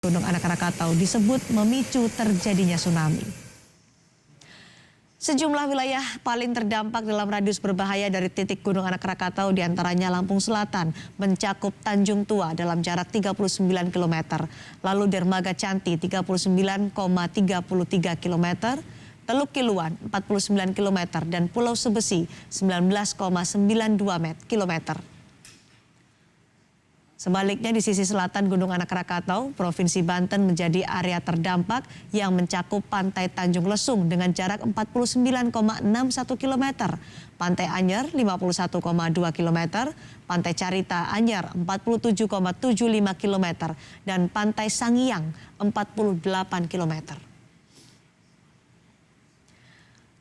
Gunung Anak Rakatau disebut memicu terjadinya tsunami. Sejumlah wilayah paling terdampak dalam radius berbahaya dari titik Gunung Anak Rakatau diantaranya Lampung Selatan mencakup Tanjung Tua dalam jarak 39 km, lalu Dermaga Canti 39,33 km, Teluk Kiluan 49 km, dan Pulau Sebesi 19,92 km. Sebaliknya di sisi selatan Gunung Anak Rakatau, Provinsi Banten menjadi area terdampak yang mencakup Pantai Tanjung Lesung dengan jarak 49,61 km, Pantai Anyer 51,2 km, Pantai Carita Anyer 47,75 km, dan Pantai Sangiang 48 km.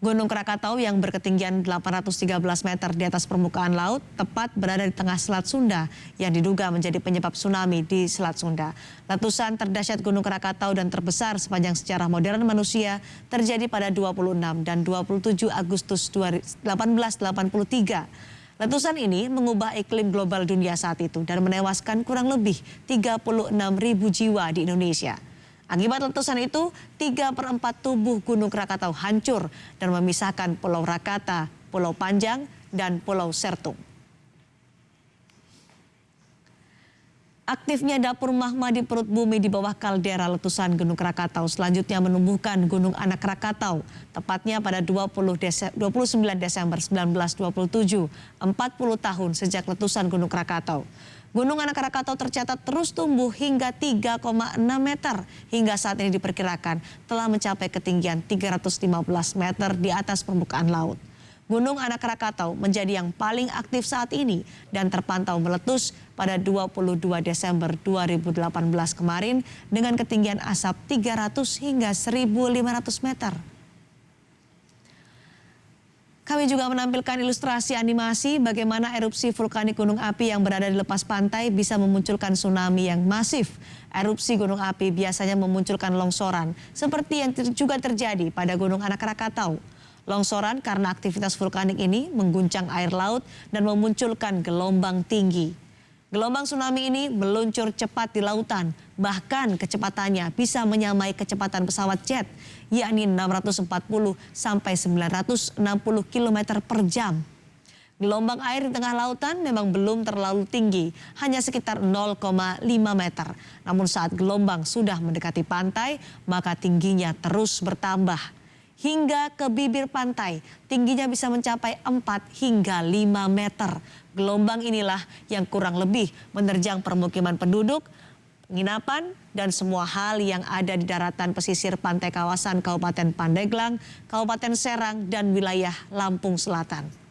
Gunung Krakatau yang berketinggian 813 meter di atas permukaan laut tepat berada di tengah Selat Sunda yang diduga menjadi penyebab tsunami di Selat Sunda. Letusan terdahsyat Gunung Krakatau dan terbesar sepanjang sejarah modern manusia terjadi pada 26 dan 27 Agustus 1883. Letusan ini mengubah iklim global dunia saat itu dan menewaskan kurang lebih 36.000 jiwa di Indonesia. Akibat letusan itu, 3/4 tubuh Gunung Krakatau hancur dan memisahkan Pulau Rakata, Pulau Panjang, dan Pulau Sertung. Aktifnya dapur magma di perut bumi di bawah kaldera letusan Gunung Krakatau selanjutnya menumbuhkan Gunung Anak Rakatau, tepatnya pada 29 Desember 1927, 40 tahun sejak letusan Gunung Krakatau. Gunung Anak Rakatau tercatat terus tumbuh hingga 3,6 meter. Hingga saat ini diperkirakan telah mencapai ketinggian 315 meter di atas permukaan laut. Gunung Anak Rakatau menjadi yang paling aktif saat ini dan terpantau meletus pada 22 Desember 2018 kemarin dengan ketinggian asap 300 hingga 1.500 meter. Kami juga menampilkan ilustrasi animasi bagaimana erupsi vulkanik gunung api yang berada di lepas pantai bisa memunculkan tsunami yang masif. Erupsi gunung api biasanya memunculkan longsoran, seperti yang juga terjadi pada Gunung Anak Rakatau. Longsoran karena aktivitas vulkanik ini mengguncang air laut dan memunculkan gelombang tinggi. Gelombang tsunami ini meluncur cepat di lautan, bahkan kecepatannya bisa menyamai kecepatan pesawat jet, yakni 640 sampai 960 km per jam. Gelombang air di tengah lautan memang belum terlalu tinggi, hanya sekitar 0,5 meter. Namun saat gelombang sudah mendekati pantai, maka tingginya terus bertambah. Hingga ke bibir pantai, tingginya bisa mencapai 4 hingga 5 meter. Gelombang inilah yang kurang lebih menerjang permukiman penduduk, penginapan, dan semua hal yang ada di daratan pesisir pantai kawasan Kabupaten Pandeglang, Kabupaten Serang, dan wilayah Lampung Selatan.